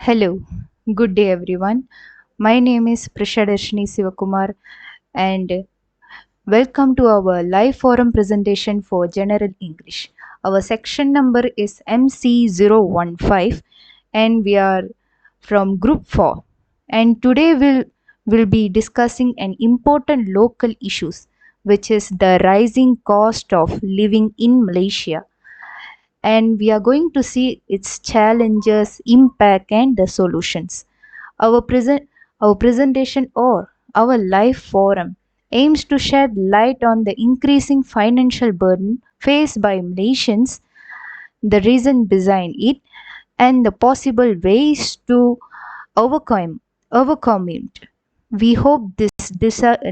Hello, good day everyone. My name is Prishadarshini Sivakumar and welcome to our live forum presentation for General English. Our section number is MC015 and we are from Group 4. And today we'll be discussing an important local issues which is the rising cost of living in Malaysia, and we are going to see its challenges, impact, and the solutions. Our present our presentation or our live forum aims to shed light on the increasing financial burden faced by Malaysians, the reason behind it, and the possible ways to overcome overcome it. We hope this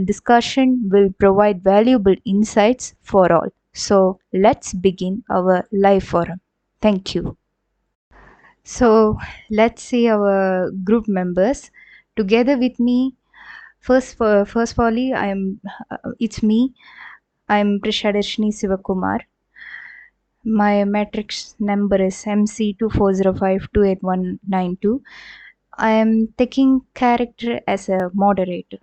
discussion will provide valuable insights for all. So let's begin our live forum. Thank you. So let's see our group members together with me. First of all, it's me. I'm Prishadarshini Sivakumar. My matrix number is MC2405289192. I am taking character as a moderator.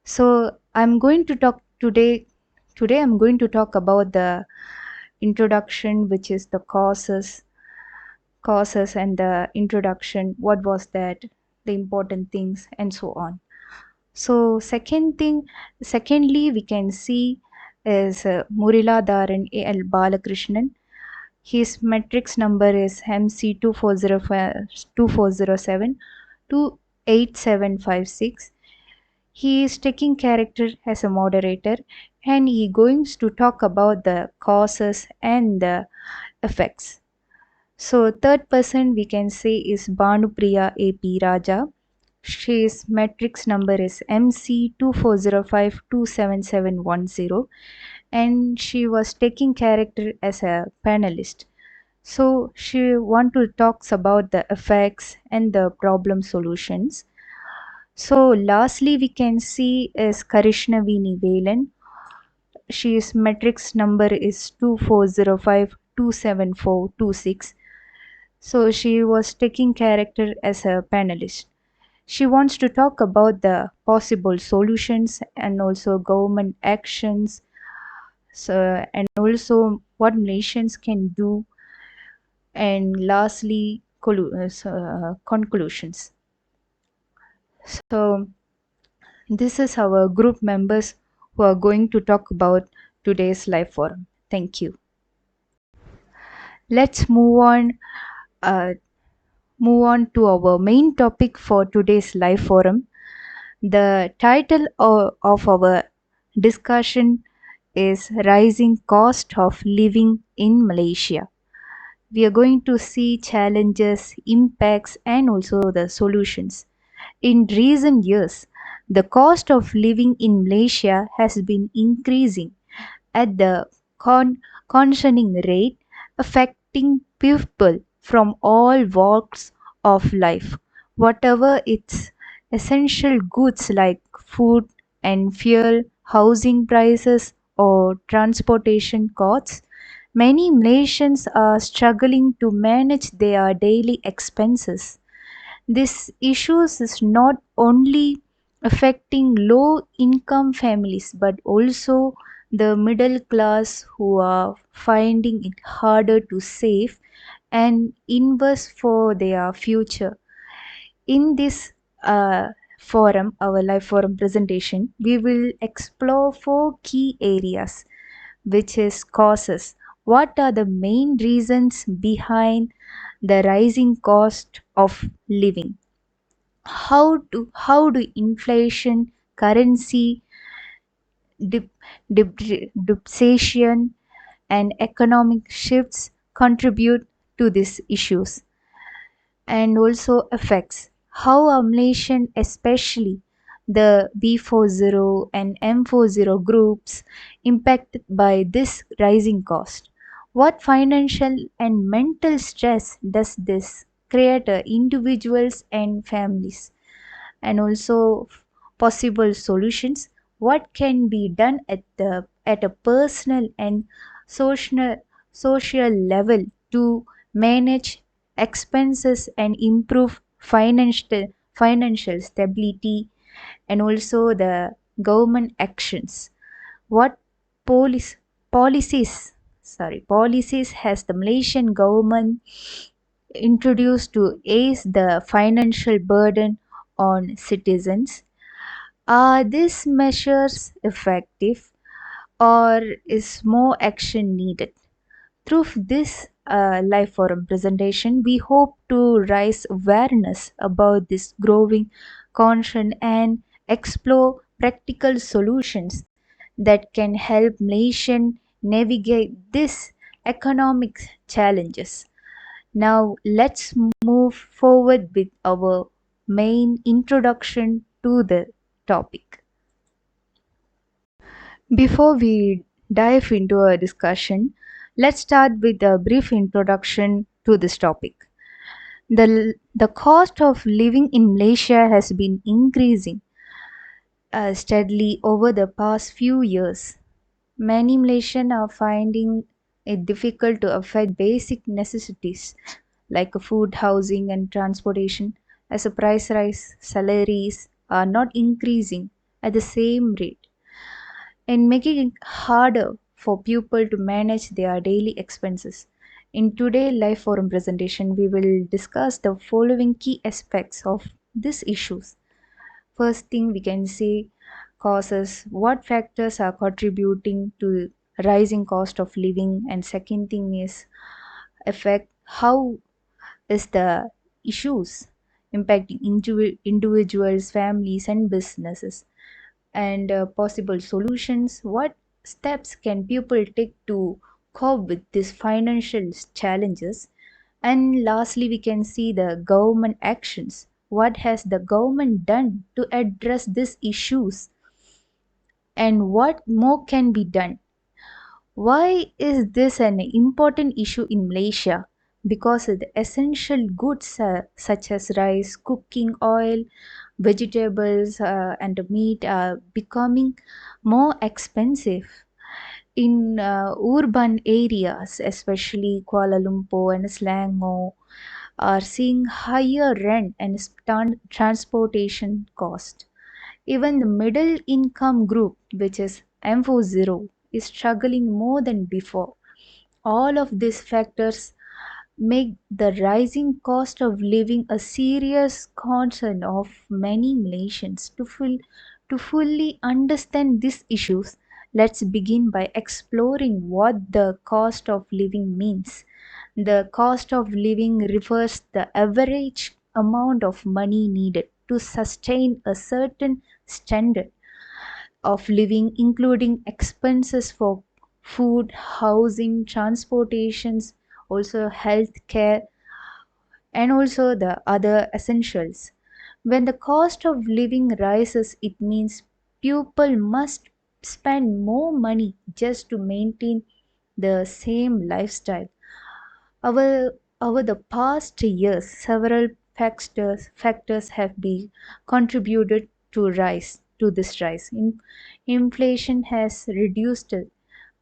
So I'm going to talk today. Today I'm going to talk about the introduction, which is the causes and the introduction. What was that? The important things and so on. So secondly, we can see is Murila Dharan A.L. Balakrishnan. His matrix number is MC2407 He is taking character as a moderator and he going to talk about the causes and the effects. So third person we can say is Bhanupriya A.P. Raja. She's matrix number is MC2405277710 and she was taking character as a panelist. So she want to talks about the effects and the problem solutions. So lastly we can see is Karishnavi Velan. She's matrix number is 2405274226. So she was taking character as a panelist. She wants to talk about the possible solutions and also government actions, so, and also what nations can do, and lastly conclusions. So this is our group members who are going to talk about today's live forum. Thank you. Let's uh, move on to our main topic for today's live forum. The title of our discussion is Rising Cost of Living in Malaysia. We are going to see challenges, impacts, and also the solutions. In recent years, the cost of living in Malaysia has been increasing at the concerning rate, affecting people from all walks of life, whatever its essential goods like food and fuel, housing prices, or transportation costs. Many Malaysians are struggling to manage their daily expenses. This issue is not only affecting low income families but also the middle class who are finding it harder to save and invest for their future. In this forum, our live forum presentation, we will explore four key areas, which is causes. What are the main reasons behind the rising cost of living? How do inflation, currency dip, depreciation, and economic shifts contribute to these issues, and also affects how a nation, especially the B40 and M40 groups, impacted by this rising cost. What financial and mental stress does this create individuals and families? And also possible solutions, what can be done at a personal and social social level to manage expenses and improve financial stability, and also the government actions. What police policies has the Malaysian government introduced to ease the financial burden on citizens? Are these measures effective, or is more action needed? Through this live forum presentation, we hope to raise awareness about this growing concern and explore practical solutions that can help nation navigate these economic challenges. Now let's move forward with our main introduction to the topic. Before we dive into a discussion, let's start with a brief introduction to this topic. The cost of living in Malaysia has been increasing steadily over the past few years. Many Malaysians are finding it difficult to afford basic necessities like food, housing, and transportation as the price rise, salaries are not increasing at the same rate, and making it harder for people to manage their daily expenses. In today's live forum presentation, we will discuss the following key aspects of these issues. First thing we can say, causes, what factors are contributing to rising cost of living, and second thing is effect, how is the issues impacting individuals, families, and businesses, and possible solutions. What steps can people take to cope with these financial challenges? And lastly, we can see the government actions. What has the government done to address these issues, and what more can be done? Why is this an important issue in Malaysia? Because the essential goods such as rice, cooking oil, vegetables, and meat are becoming more expensive in urban areas, especially Kuala Lumpur and Selangor, are seeing higher rent and transportation cost. Even the middle income group, which is M40, is struggling more than before. All of these factors make the rising cost of living a serious concern of many Malaysians. To fully understand these issues, let's begin by exploring what the cost of living means. The cost of living refers the average amount of money needed to sustain a certain standard of living, including expenses for food, housing, transportations, also health care, and also the other essentials. When the cost of living rises, it means people must spend more money just to maintain the same lifestyle. Over the past years, several factors have been contributed to this rise. Inflation has reduced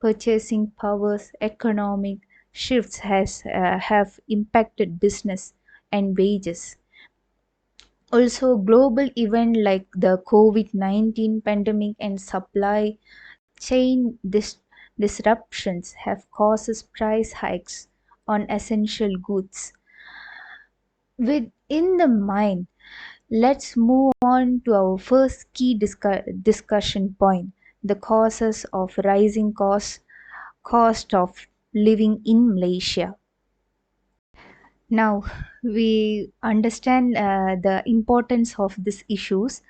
purchasing powers, economic shifts have impacted business and wages. Also, global events like the COVID-19 pandemic and supply chain disruptions have caused price hikes on essential goods. Within the mind, let's move on to our first key discussion point, the causes of rising cost of living in Malaysia. Now we understand the importance of these issues.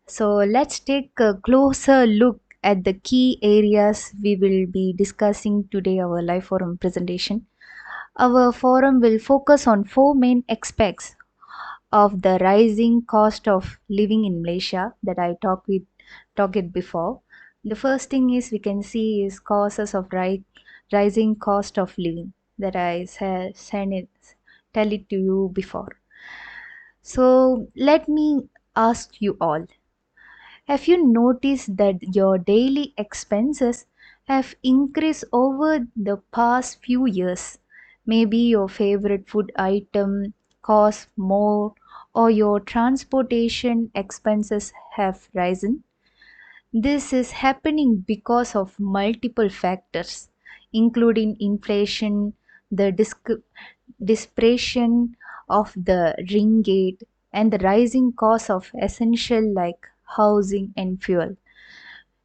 So let's take a closer look at the key areas we will be discussing today our live forum presentation. Our forum will focus on four main aspects of the rising cost of living in Malaysia that I talked it before. The first thing is we can see is causes of rising cost of living that tell it to you before. So let me ask you all, have you noticed that your daily expenses have increased over the past few years? Maybe your favorite food item costs more, or your transportation expenses have risen. This is happening because of multiple factors, including inflation, the depreciation of the ringgit, and the rising cost of essential like housing and fuel.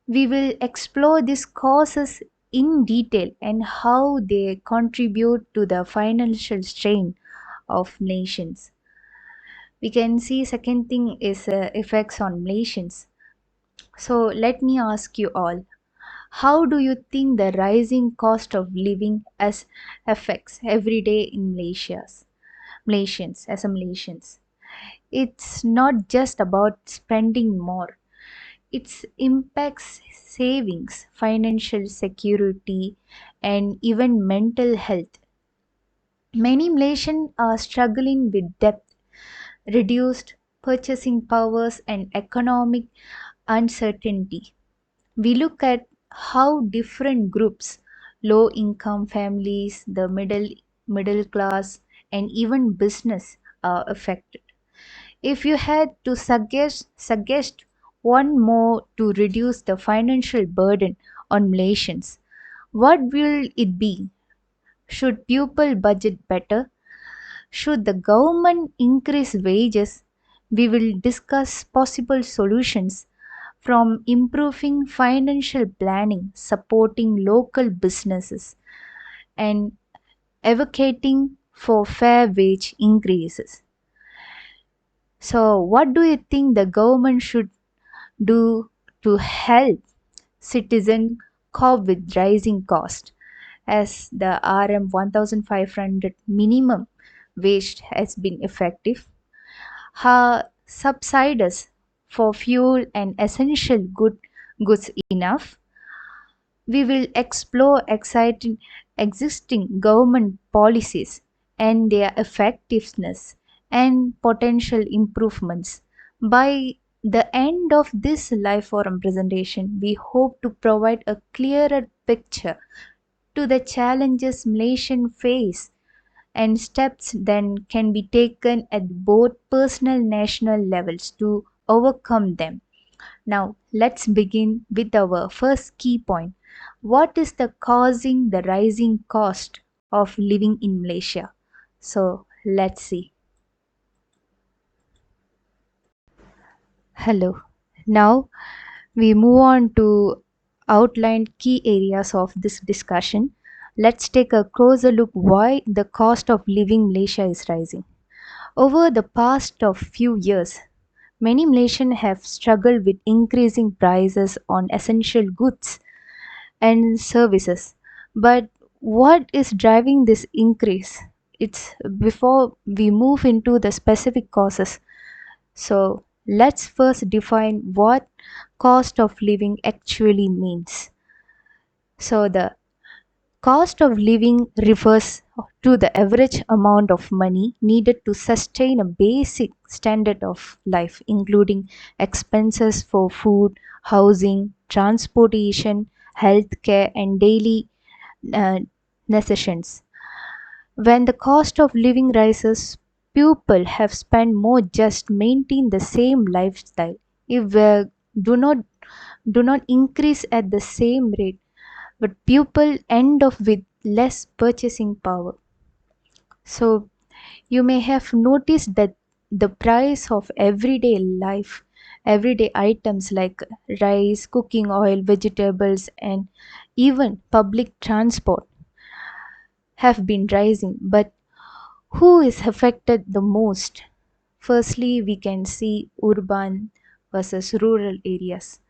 We will explore these causes in detail and how they contribute to the financial strain of nations. We can see second thing is effects on nations. So let me ask you all, how do you think the rising cost of living as affects everyday in Malaysians as a Malaysians? It's not just about spending more. It impacts savings, financial security, and even mental health. Many Malaysians are struggling with debt, reduced purchasing powers, and economic uncertainty. We look at how different groups, low income families, the middle class, and even business are affected. If you had to suggest one more to reduce the financial burden on Malaysians, what will it be? Should people budget better? Should the government increase wages? We will discuss possible solutions from improving financial planning, supporting local businesses, and advocating for fair wage increases. So, what do you think the government should do to help citizens cope with rising cost? As the RM 1500 minimum wage has been effective, her subsidies for fuel and essential goods enough. We will explore exciting existing government policies and their effectiveness and potential improvements. By the end of this live forum presentation, we hope to provide a clearer picture to the challenges Malaysians face and steps then can be taken at both personal and national levels to overcome them. Now, let's begin with our first key point. What is the causing the rising cost of living in Malaysia? So, let's see. Hello. Now, we move on to outline key areas of this discussion. Let's take a closer look why the cost of living Malaysia is rising. Over the past of few years, many Malaysians have struggled with increasing prices on essential goods and services. But what is driving this increase? It's before we move into the specific causes. So let's first define what cost of living actually means. So the cost of living refers to the average amount of money needed to sustain a basic standard of life, including expenses for food, housing, transportation, healthcare, and daily uh, necessities. When the cost of living rises, people have spent more just maintain the same lifestyle. If we do not do not increase at the same rate, but people end up with less purchasing power. So you may have noticed that the price of everyday items like rice, cooking oil, vegetables, and even public transport have been rising. But who is affected the most? Firstly, we can see urban versus rural areas.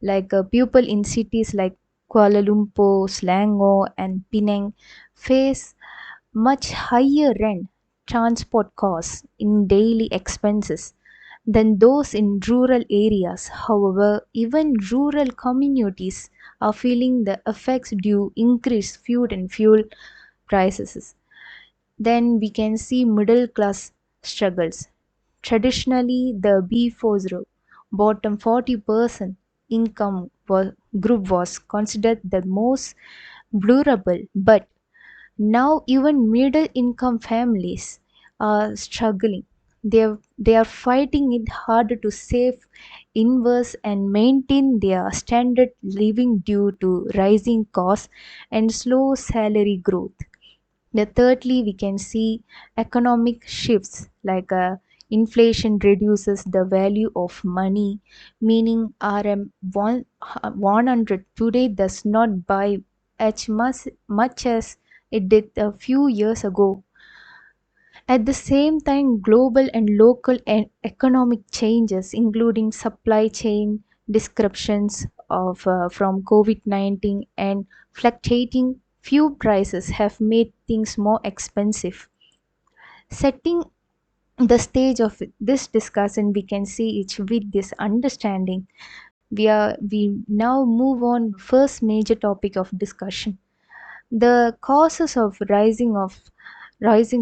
Like people in cities like Kuala Lumpur, Selangor, and Penang face much higher rent, transport costs in daily expenses than those in rural areas. However, even rural communities are feeling the effects due increased food and fuel prices. Then we can see middle class struggles. Traditionally, the B40 bottom 40% income group was considered the most vulnerable, but Now even middle income families are struggling. They are fighting it harder to save, invest and maintain their standard living due to rising costs and slow salary growth. The thirdly, we can see economic shifts like inflation reduces the value of money, meaning RM 100 today does not buy much as it did a few years ago. At the same time, global and local economic changes, including supply chain disruptions from COVID 19 and fluctuating fuel prices, have made things more expensive. Setting the stage of this discussion, we can see it with this understanding. We now move on first major topic of discussion, the causes of rising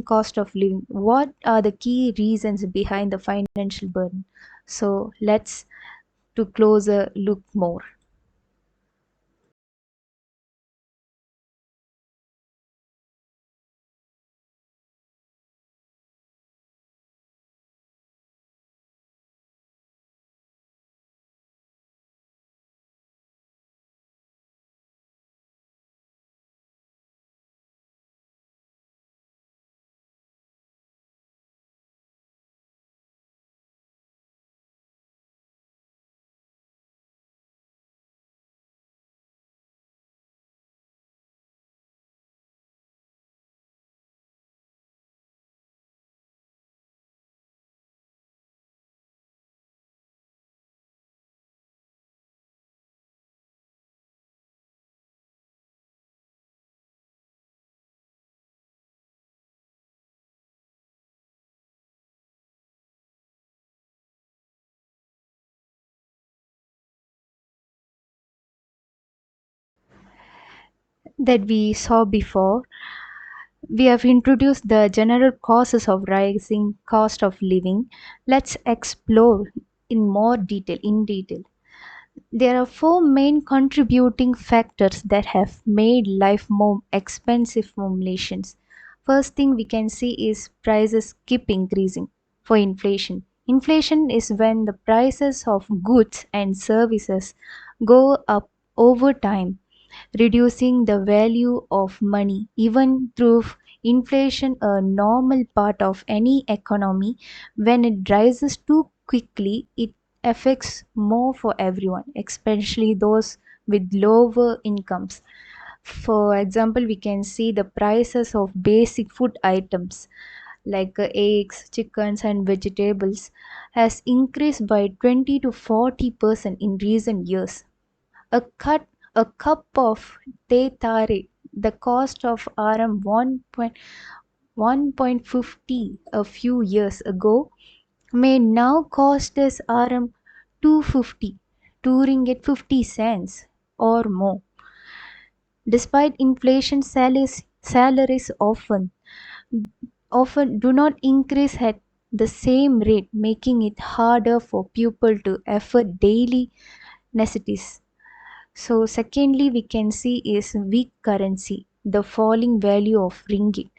cost of living. What are the key reasons behind the financial burden? So let's to closer look more. That we saw before, we have introduced the general causes of rising cost of living. Let's explore in detail. There are four main contributing factors that have made life more expensive for nations. First thing we can see is prices keep increasing for inflation. Inflation is when the prices of goods and services go up over time, reducing the value of money. Even through inflation, a normal part of any economy, when it rises too quickly, it affects more for everyone, especially those with lower incomes. For example, we can see the prices of basic food items like eggs, chickens, and vegetables has increased by 20 to 40% in recent years. A cut a cup of teh tarik, the cost of RM 1.50 a few years ago, may now cost us RM 250, touring at 50 cents or more. Despite inflation, salaries often do not increase at the same rate, making it harder for people to afford daily necessities. So secondly, we can see is weak currency, the falling value of ringgit.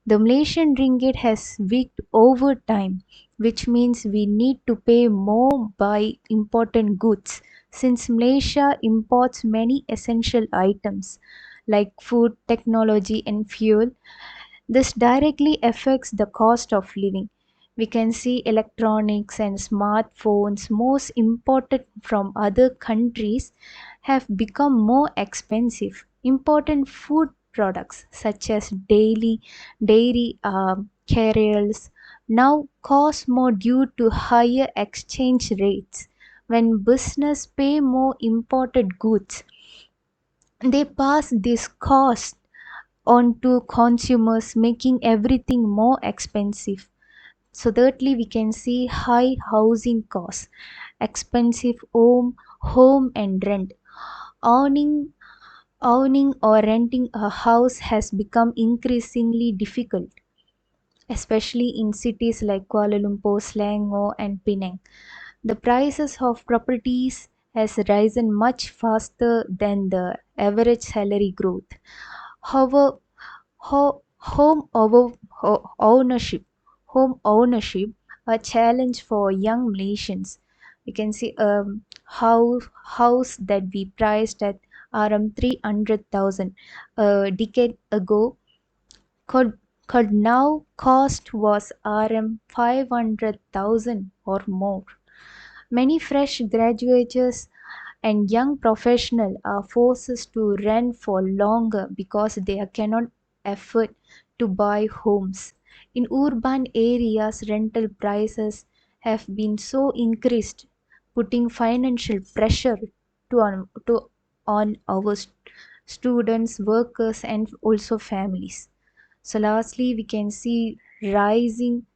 The Malaysian ringgit has weakened over time, which means we need to pay more by important goods. Since Malaysia imports many essential items like food, technology, and fuel, this directly affects the cost of living. We can see electronics and smartphones, most imported from other countries, have become more expensive. Important food products such as dairy cereals now cost more due to higher exchange rates. When business pay more imported goods, they pass this cost on to consumers, making everything more expensive. So thirdly, we can see high housing costs, expensive home and rent. Owning owning or renting a house has become increasingly difficult, especially in cities like Kuala Lumpur, Selangor, and Penang. The prices of properties has risen much faster than the average salary growth. However, Ownership, home ownership, a challenge for young Malaysians. We can see a house that we priced at RM 300,000 a decade ago could could now cost was RM 500,000 or more. Many fresh graduates and young professionals are forced to rent for longer because they cannot afford to buy homes. In urban areas, rental prices have been so increased, putting financial pressure on our students, workers, and also families. So, lastly, we can see rising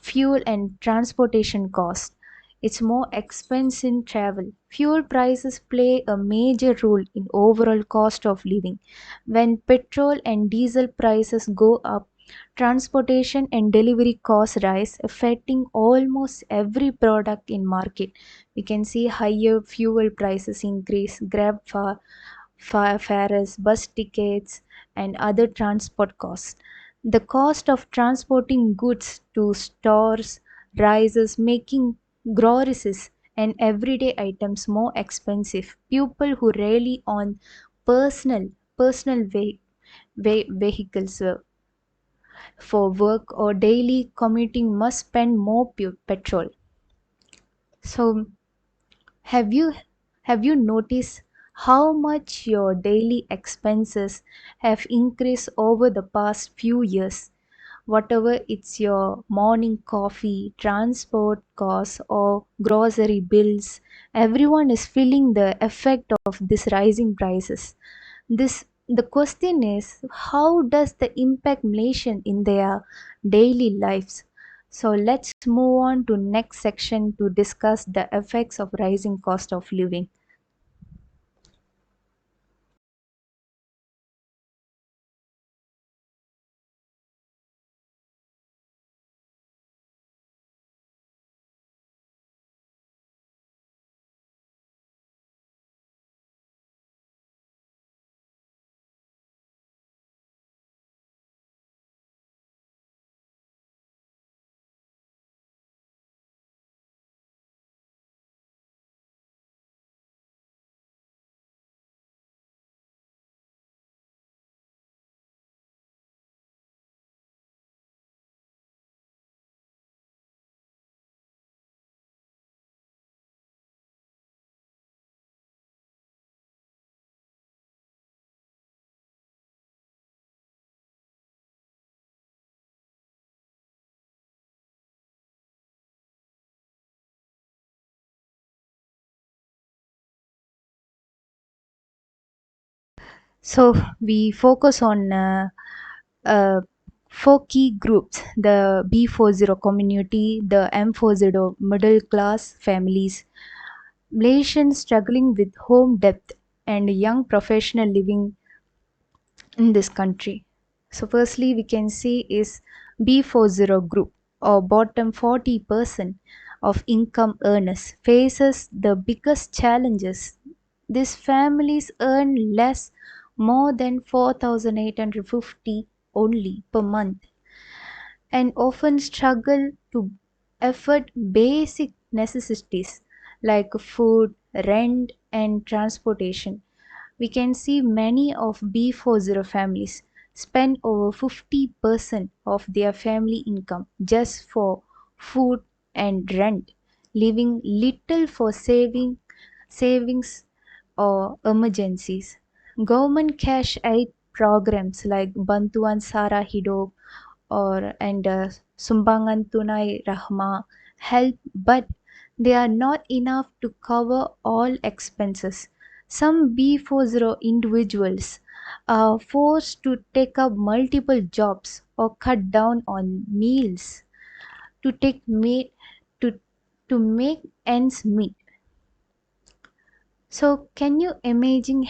fuel and transportation costs. It's more expensive in travel. Fuel prices play a major role in overall cost of living. When petrol and diesel prices go up, transportation and delivery costs rise, affecting almost every product in market. We can see higher fuel prices increase, fares, bus tickets, and other transport costs. The cost of transporting goods to stores rises, making groceries and everyday items more expensive. People who rely on personal personal vehicles for work or daily commuting must spend more petrol. So have you have you noticed how much your daily expenses have increased over the past few years? Whatever it's your morning coffee, transport costs, or grocery bills, everyone is feeling the effect of this rising prices. The question is, how does the impact Malaysian in their daily lives? So let's move on to next section to discuss the effects of rising cost of living. So we focus on uh, four key groups: the B40 community, the M40 middle class families, Malaysians struggling with home debt, and young professional living in this country. So, firstly, we can see is B40 group or bottom 40% of income earners faces the biggest challenges. These families earn less, more than 4,850 only per month, and often struggle to afford basic necessities like food, rent, and transportation. We can see many of B40 families spend over 50% of their family income just for food and rent, leaving little for savings or emergencies. Government cash aid programs like Bantuan Sara Hidup or and Sumbangan Tunai Rahma help, but they are not enough to cover all expenses. Some B40 individuals are forced to take up multiple jobs or cut down on meals to take meet to to make ends meet. So can you imagine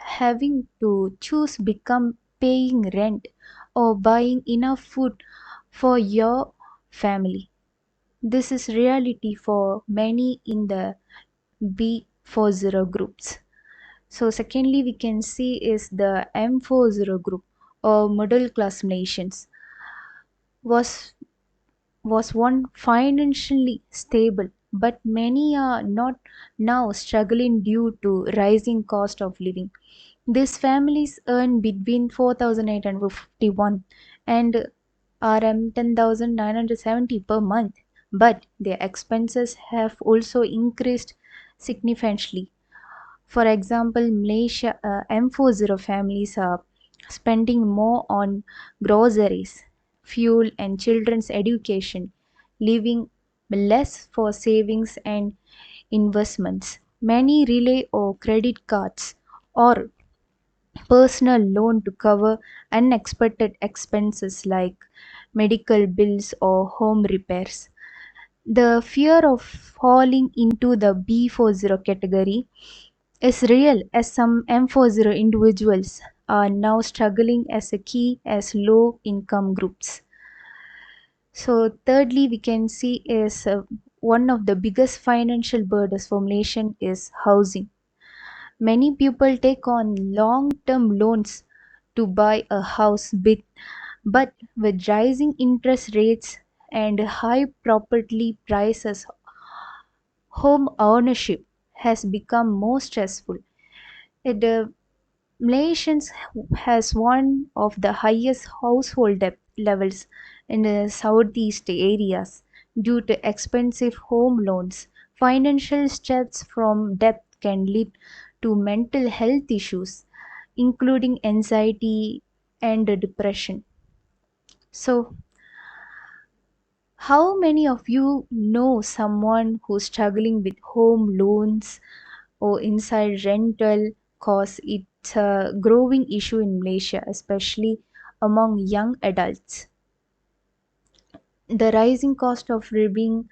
having to choose become paying rent or buying enough food for your family? This is reality for many in the B40 groups. So secondly we can see is the M40 group or middle class nations was was one financially stable, but many are not now struggling due to rising cost of living. These families earn between 4,851 and RM 10,970 per month, but their expenses have also increased significantly. For example, Malaysia M40 families are spending more on groceries, fuel, and children's education, leaving less for savings and investments. Many rely on credit cards or personal loan to cover unexpected expenses like medical bills or home repairs. The fear of falling into the B40 category is real, as some M40 individuals are now struggling as a key as low income groups. So thirdly, we can see is one of the biggest financial burdens for Malaysian is housing. Many people take on long term loans to buy a house, but with rising interest rates and high property prices, home ownership has become more stressful. The Malaysians has one of the highest household debt levels in the southeast areas due to expensive home loans. Financial stress from debt can lead to mental health issues, including anxiety and depression. So, how many of you know someone who's struggling with home loans or inside rental? Cause it's a growing issue in Malaysia, especially among young adults. The rising cost of living,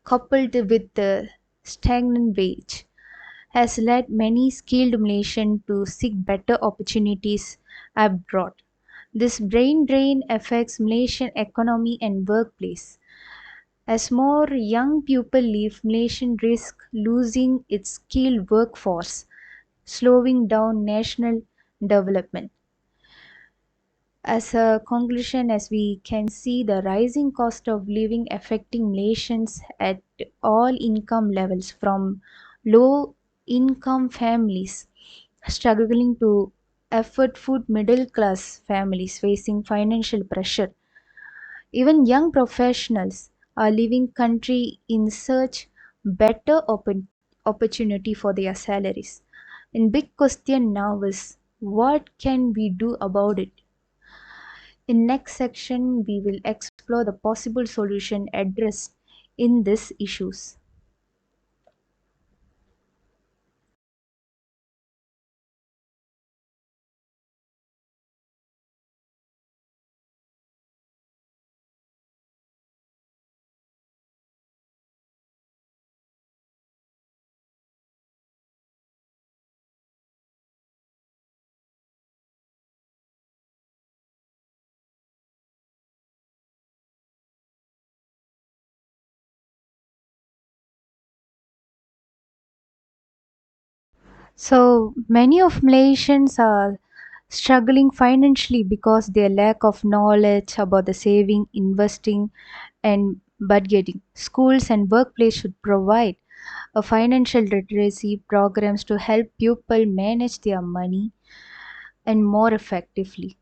coupled with the stagnant wage, has led many skilled Malaysians to seek better opportunities abroad. This brain drain affects Malaysian economy and workplace. As more young people leave, Malaysia risks losing its skilled workforce, slowing down national development. As a conclusion, as we can see, the rising cost of living affecting Malaysians at all income levels, from low income families struggling to afford food, middle class families facing financial pressure. Even young professionals are leaving country in search better opportunity for their salaries. And big question now is, what can we do about it? In next section we will explore the possible solution addressed in these issues. So many of Malaysians are struggling financially because their lack of knowledge about the saving, investing, and budgeting. Schools and workplace should provide a financial literacy programs to help people manage their money and more effectively.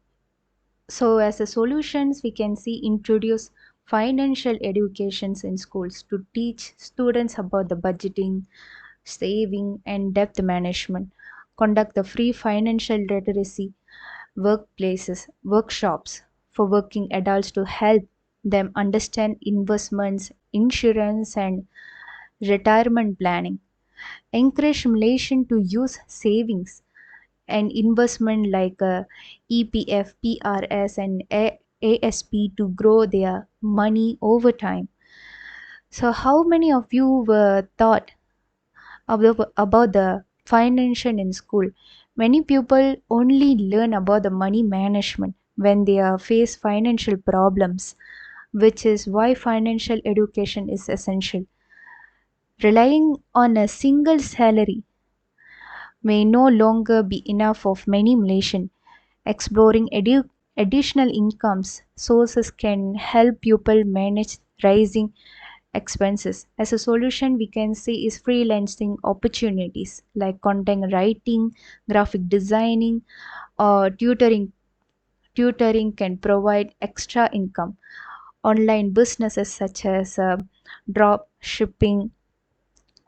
So as a solutions, we can see introduce financial educations in schools to teach students about the budgeting, saving, and debt management. Conduct the free financial literacy workplaces workshops for working adults to help them understand investments, insurance, and retirement planning. Encourage Malaysian to use savings and investment like EPF, PRS, and ASP to grow their money over time. So, how many of you were thought about the financial in school? Many people only learn about the money management when they are face financial problems, which is why financial education is essential. Relying on a single salary may no longer be enough of many Malaysian. Exploring additional incomes sources can help people manage rising expenses. As a solution, we can see is freelancing opportunities like content writing, graphic designing, or tutoring can provide extra income. Online businesses such as drop shipping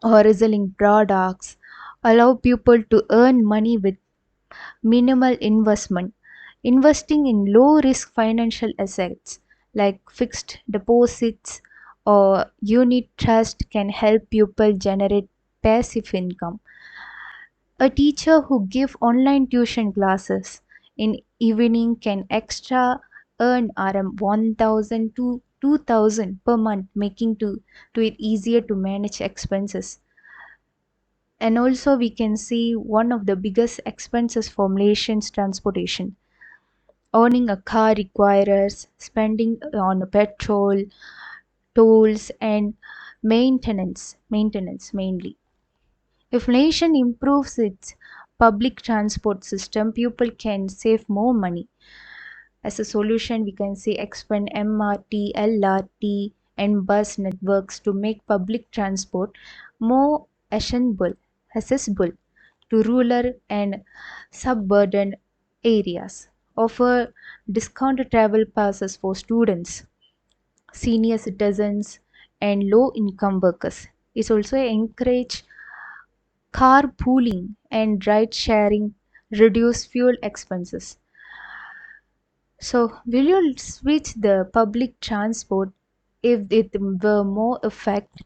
or reselling products allow people to earn money with minimal investment. Investing in low risk financial assets like fixed deposits or unit trust can help people generate passive income. A teacher who give online tuition classes in evening can extra earn around 1000 to 2000 per month, making to it easier to manage expenses. And also we can see one of the biggest expenses for Malaysians transportation. Owning a car requires spending on petrol, tolls and maintenance mainly. If nation improves its public transport system, people can save more money. As a solution, we can say expand MRT, LRT, and bus networks to make public transport more accessible to rural and suburban areas. Offer discounted travel passes for students, senior citizens, and low income workers. It also encourage carpooling and ride sharing, reduce fuel expenses. So, will you switch the public transport if it were more effective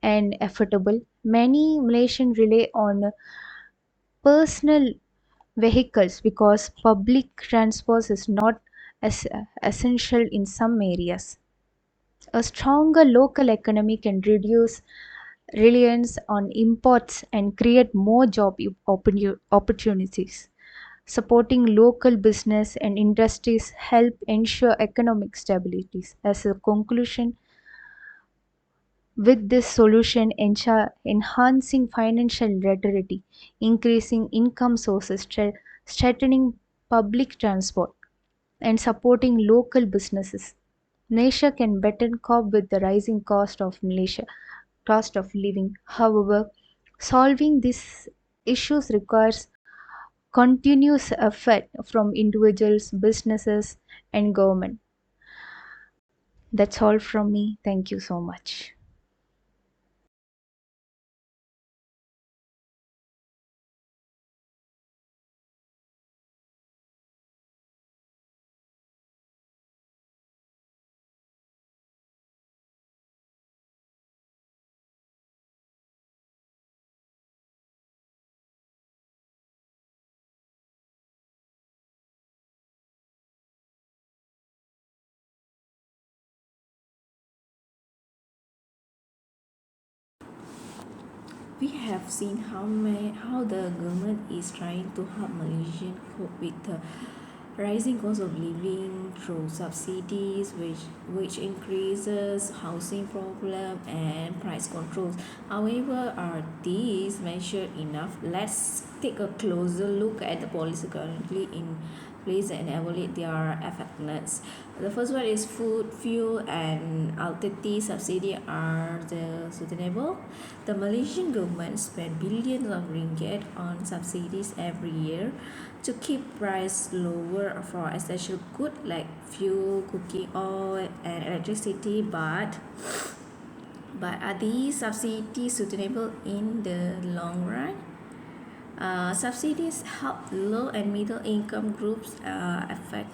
and affordable? Many Malaysians rely on personal vehicles because public transport is not as essential in some areas. A stronger local economy can reduce reliance on imports and create more opportunities. Supporting local business and industries help ensure economic stability. As a conclusion, with this solution enhancing financial literacy, increasing income sources, strengthening public transport, and supporting local businesses, Malaysia can better cope with the rising cost of living. However, solving these issues requires continuous effort from individuals, businesses, and government. That's all from me. Thank you so much. We have seen how the government is trying to help Malaysian cope with the rising cost of living through subsidies, which increases housing problem and price controls. However, are these measures enough? Let's take a closer look at the policy currently in place and evaluate their effectiveness. The first one is food, fuel, and alternative subsidy are the sustainable. The Malaysian government spend billions of ringgit on subsidies every year to keep price lower for essential goods like fuel, cooking oil, and electricity. But are these subsidies sustainable in the long run? Subsidies help low and middle income groups affect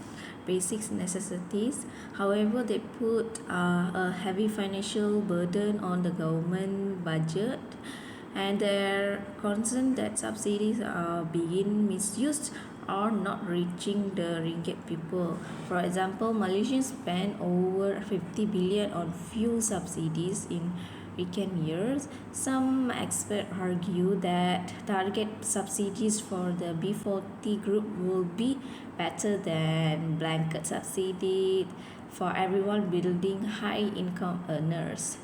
basic necessities. However, they put a heavy financial burden on the government budget, and they're concerned that subsidies are being misused or not reaching the ringgit people. For example, Malaysians spend over 50 billion on fuel subsidies in recent years. Some experts argue that target subsidies for the B40 group will be better than blanket subsidy for everyone building high income earners.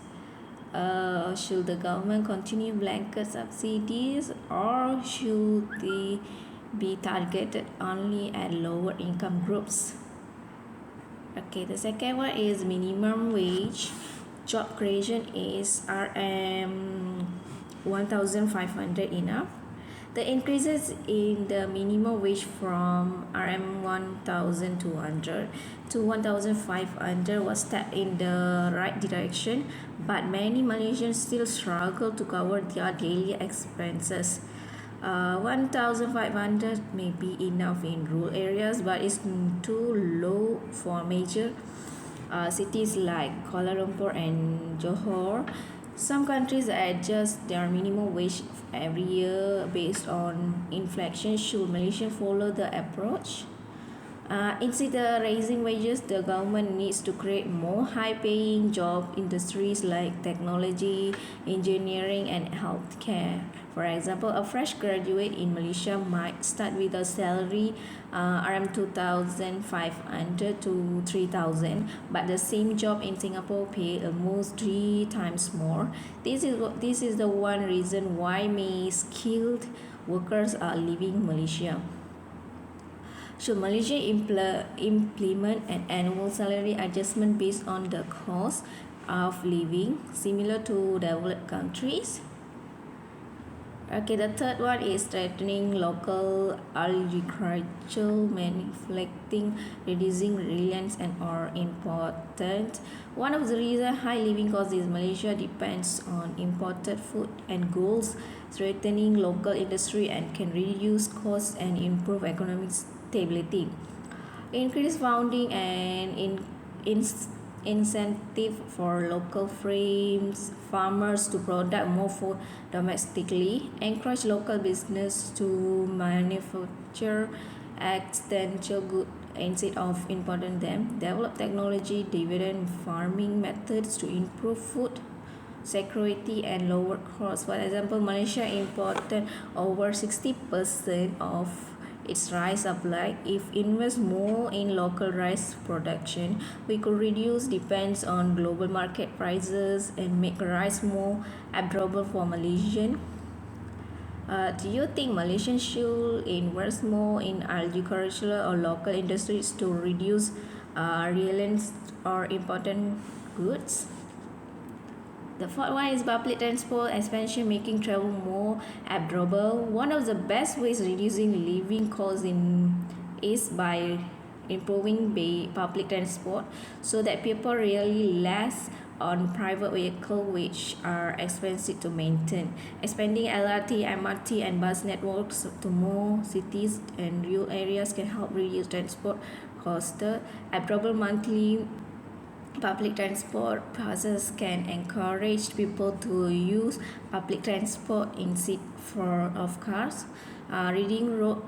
Should the government continue blanket subsidies or should they be targeted only at lower income groups. Okay, the second one is minimum wage. Job creation is RM 1,500 enough. The increases in the minimum wage from RM 1,200 to 1,500 was step in the right direction, but many Malaysians still struggle to cover their daily expenses. 1,500 may be enough in rural areas, but it's too low for major cities like Kuala Lumpur and Johor. Some countries adjust their minimum wage every year based on inflation. Should Malaysia follow the approach? Instead of raising wages, the government needs to create more high-paying job industries like technology, engineering, and healthcare. For example, a fresh graduate in Malaysia might start with a salary around 2,500 to 3,000, but the same job in Singapore pay almost 3 times more. This is the one reason why many skilled workers are leaving Malaysia. Should Malaysia implement an annual salary adjustment based on the cost of living, similar to developed countries? Okay, the third one is strengthening local agricultural manufacturing, reducing reliance and or important. One of the reasons high living costs in Malaysia depends on imported food and goals, strengthening local industry and can reduce costs and improve economic stability. Increase funding and incentive for local farmers to produce more food domestically, encourage local business to manufacture essential goods instead of importing them, develop technology dividend farming methods to improve food security and lower costs. For example, Malaysia imported over 60% of its rice supply. If invest more in local rice production, we could reduce depends on global market prices and make rice more affordable for Malaysian. Do you think Malaysians should invest more in agricultural or local industries to reduce reliance or important goods? The fourth one is public transport expansion, making travel more affordable. One of the best ways reducing living costs is by improving public transport so that people really less on private vehicles which are expensive to maintain. Expanding LRT, MRT, and bus networks to more cities and rural areas can help reduce transport costs. Affordable monthly public transport passes can encourage people to use public transport instead of cars. Reading road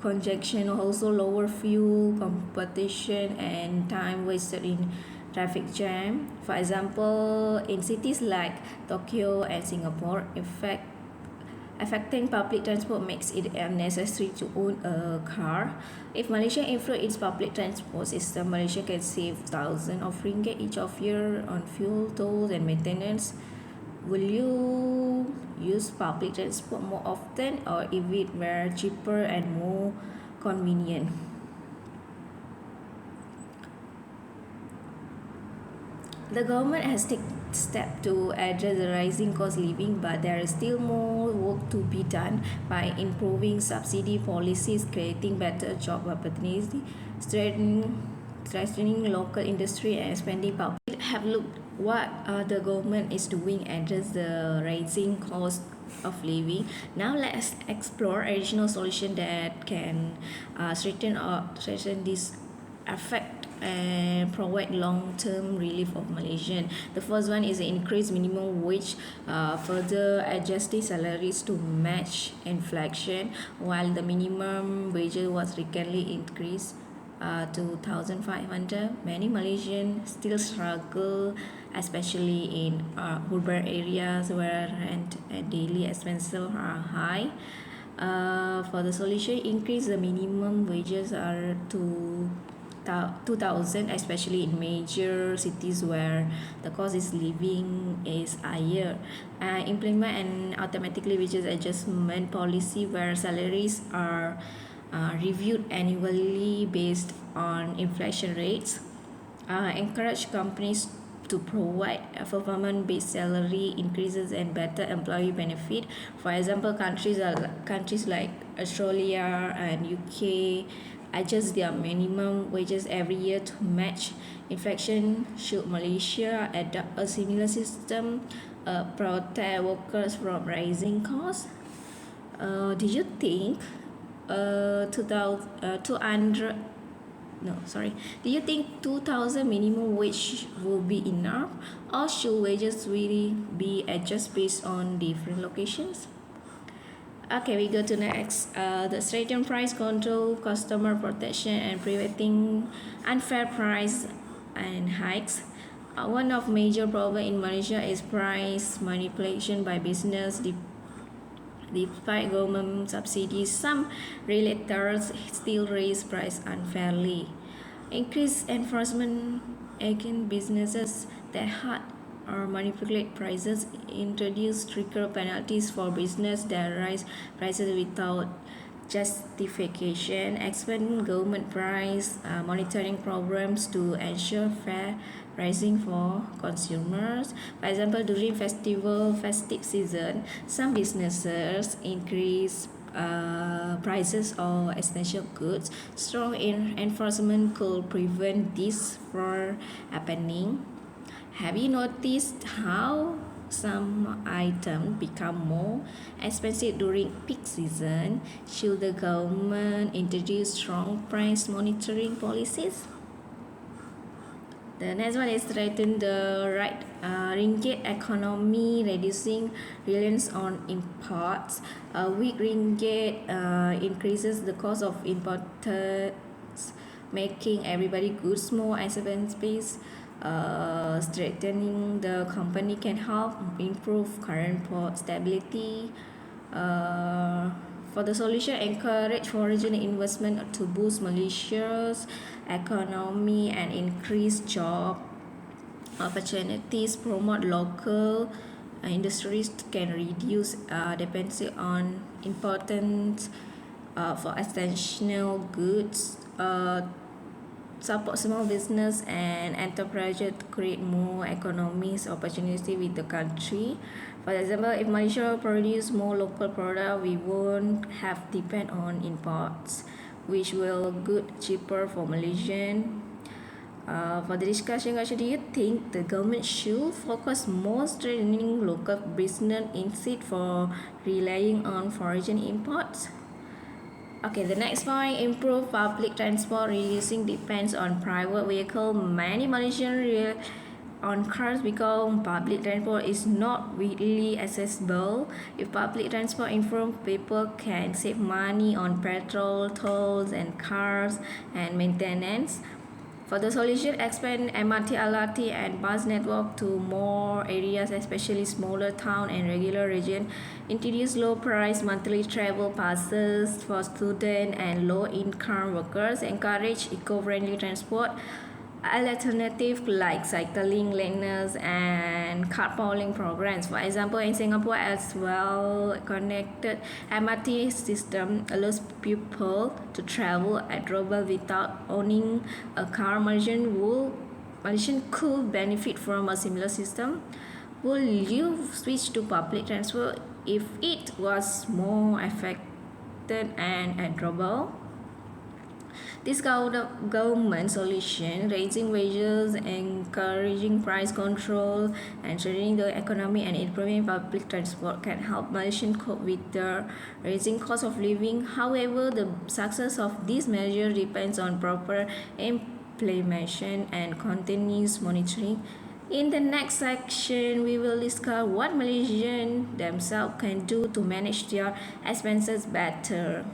congestion also lower fuel competition and time wasted in traffic jam. For example, in cities like Tokyo and Singapore, affecting public transport makes it unnecessary to own a car. If Malaysia improves its public transport system, Malaysia can save thousands of ringgit each of year on fuel, tolls, and maintenance. Will you use public transport more often, or if it were cheaper and more convenient? The government has taken steps to address the rising cost of living, but there is still more work to be done by improving subsidy policies, creating better job opportunities, strengthening local industry, and expanding public. Have looked what the government is doing address the rising cost of living. Now let's explore additional solution that can strengthen this effect and provide long-term relief of Malaysian. The first one is increase minimum wage, further adjusting salaries to match inflation, while the minimum wage was recently increased to 1,500. Many Malaysians still struggle, especially in urban areas where rent and daily expenses are high. For the solution, increase the minimum wages are to 2000, especially in major cities where the cost is living is higher. Implement an automatically wages adjustment policy where salaries are reviewed annually based on inflation rates. Encourage companies to provide performance-based salary increases and better employee benefit. For example, countries like Australia and UK adjust their minimum wages every year to match inflation. Should Malaysia adopt a similar system, protect workers from rising costs? Do you think 200 no sorry do you think 2000 minimum wage will be enough, or should wages really be adjusted based on different locations? Okay, we go to next. The straighten price control, customer protection, and preventing unfair price and hikes. One of major problem in Malaysia is price manipulation by business. Despite government subsidies, some retailers still raise price unfairly. Increased enforcement against businesses that hurt or manipulate prices, introduce stricter penalties for business that raise prices without justification, expand government price monitoring programs to ensure fair pricing for consumers. For example, during festive season, some businesses increase prices of essential goods. Strong enforcement could prevent this from happening. Have you noticed how some items become more expensive during peak season? Should the government introduce strong price monitoring policies? The next one is threaten the right ringgit economy, reducing reliance on imports. A weak ringgit increases the cost of imports, making everybody goods more expensive. Strengthening the company can help improve current port stability. For the solution, encourage foreign investment to boost Malaysia's economy and increase job opportunities. Promote local industries can reduce dependency on important for essential goods. Support small business and enterprises to create more economic opportunity with the country. For example, if Malaysia produce more local product, we won't have depend on imports, which will good cheaper for Malaysian. For the discussion question, do you think the government should focus more strengthening local business instead for relying on foreign imports? Okay, the next point, improve public transport, reducing depends on private vehicle. Many Malaysians rely on cars because public transport is not readily accessible. If public transport improve, people can save money on petrol, tolls, and cars and maintenance. For the solution, expand MRT, LRT, and bus network to more areas, especially smaller town and regular region. Introduce low-price monthly travel passes for students and low-income workers. Encourage eco-friendly transport. Alternative like cycling lanes and carpooling programs. For example, in Singapore as well, connected MRT system allows people to travel at global without owning a car. Malaysian could benefit from a similar system. Will you switch to public transport if it was more effective and admirable? This government solution, raising wages, encouraging price control, and strengthening the economy and improving public transport can help Malaysians cope with the rising cost of living. However, the success of this measure depends on proper implementation and continuous monitoring. In the next section, we will discuss what Malaysians themselves can do to manage their expenses better.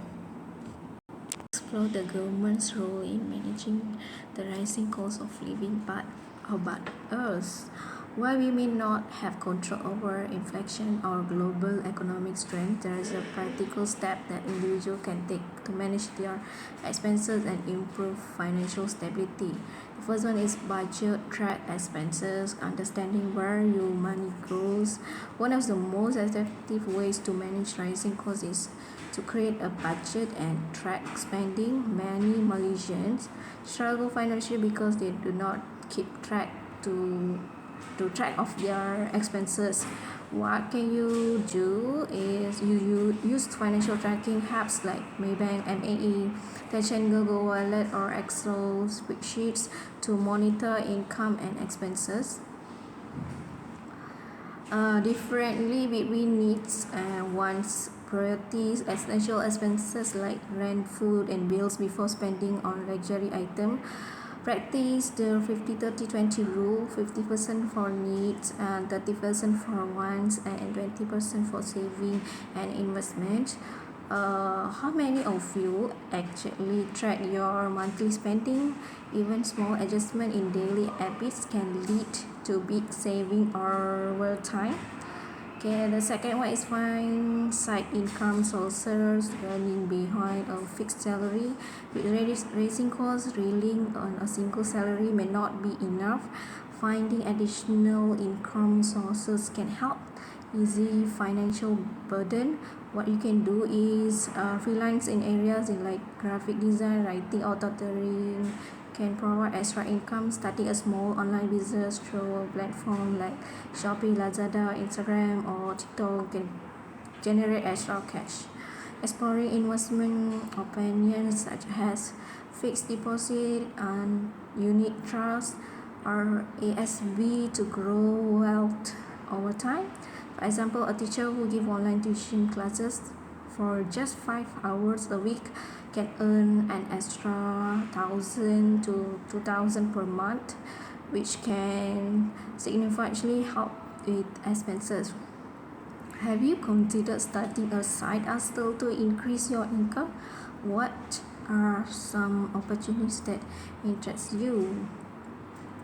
Explore the government's role in managing the rising cost of living, but how about us? While we may not have control over inflation or global economic strength, there is a practical step that individuals can take to manage their expenses and improve financial stability. The first one is budget, track expenses, understanding where your money goes. One of the most effective ways to manage rising costs is to create a budget and track spending. Many Malaysians struggle financially because they do not keep to track of their expenses. What can you do is you use financial tracking apps like Maybank, MAE, Tencent Google Wallet or Excel spreadsheets to monitor income and expenses differently between needs and wants, priorities, essential expenses like rent, food, and bills before spending on luxury items. Practice the 50-30-20 rule: 50% for needs, and 30% for wants, and 20% for saving and investment. How many of you actually track your monthly spending? Even small adjustment in daily habits can lead to big saving over time. Okay, the second one is find side income sources. Running behind a fixed salary with raising costs, relying on a single salary may not be enough. Finding additional income sources can help easy financial burden. What you can do is freelance in areas in like graphic design, writing, or tutoring can provide extra income. Starting a small online business through a platform like Shopee, Lazada, Instagram, or TikTok can generate extra cash. Exploring investment opinions such as fixed deposit and unit trust or ASB to grow wealth over time. For example, a teacher who gives online tuition classes for just 5 hours a week can earn an extra 1,000 to 2,000 per month, which can significantly help with expenses. Have you considered starting a side hustle to increase your income? What are some opportunities that interest you?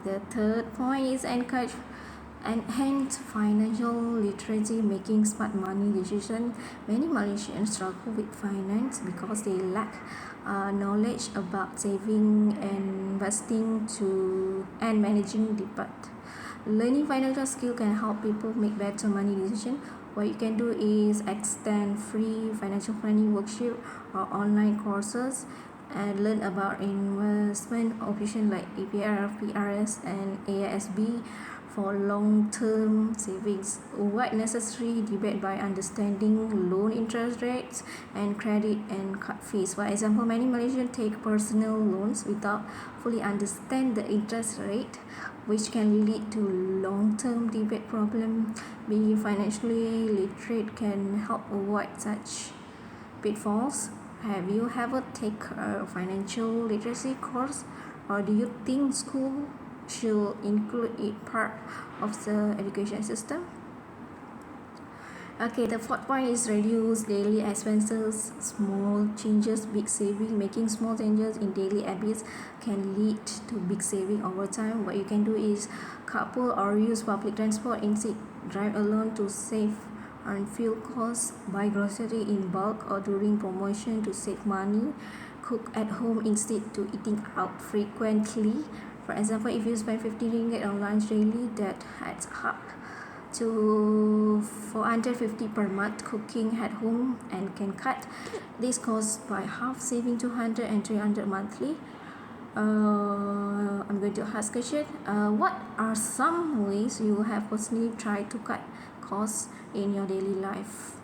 The third point is enhance financial literacy, making smart money decisions. Many Malaysians struggle with finance because they lack knowledge about saving, investing, and managing debt. Learning financial skill can help people make better money decisions. What you can do is extend free financial planning workshop or online courses and learn about investment options like APR, PRS, and ASB for long-term savings. Avoid necessary debate by understanding loan interest rates and credit and card fees. For example, many Malaysians take personal loans without fully understand the interest rate, which can lead to long-term debate problem. Being financially literate can help avoid such pitfalls. Have you ever taken a financial literacy course, or do you think school should include it part of the education system? Okay, the fourth point is reduce daily expenses. Small changes, big saving. Making small changes in daily habits can lead to big saving over time. What you can do is carpool or use public transport instead. Drive alone to save on fuel costs. Buy grocery in bulk or during promotion to save money. Cook at home instead to eating out frequently. For example, if you spend 50 ringgit on lunch daily, that adds up to 450 per month. Cooking at home and can cut this cost by half, saving 200 and 300 monthly. I'm going to ask question. What are some ways you have personally tried to cut costs in your daily life?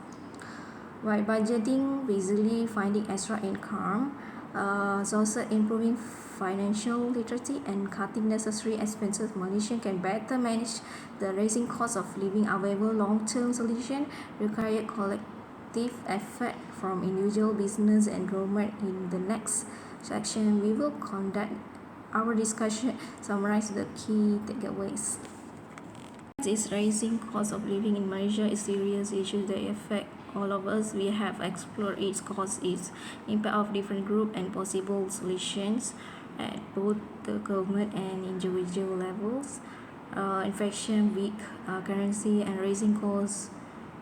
By budgeting, easily finding extra income, also improving financial literacy and cutting necessary expenses, Malaysian can better manage the rising cost of living. Available long-term solution require collective effort from individual, business, and government. In the next section, we will conduct our discussion, summarize the key takeaways. This rising cost of living in Malaysia is a serious issue that affect all of us. We have explored its cause, its impact of different groups, and possible solutions at both the government and individual levels. inflation, weak currency, and rising costs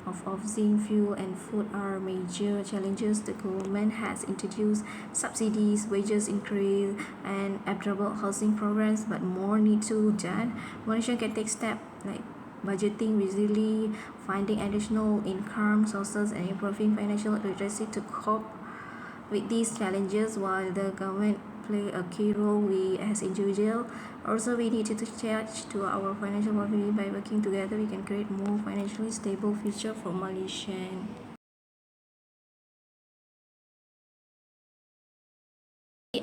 of housing, fuel, and food are major challenges. The government has introduced subsidies, wages increase, and affordable housing programs, but more need to be done. Malaysia can take steps like budgeting wisely, finding additional income sources, and improving financial literacy to cope with these challenges. While the government play a key role, we as individuals also we need to charge to our financial well-being. By working together, we can create more financially stable future for Malaysian.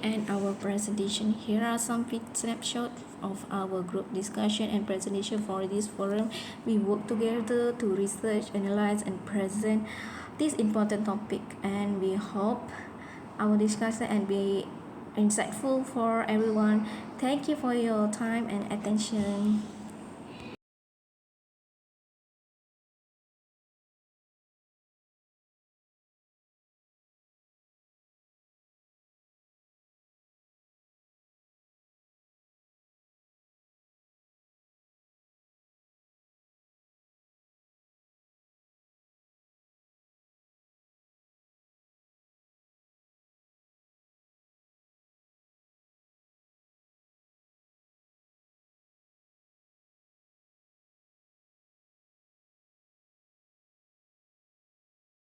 And our presentation. Here are some snapshots of our group discussion and presentation for this forum. We work together to research, analyze, and present this important topic, and we hope our discussion and be insightful for everyone. Thank you for your time and attention.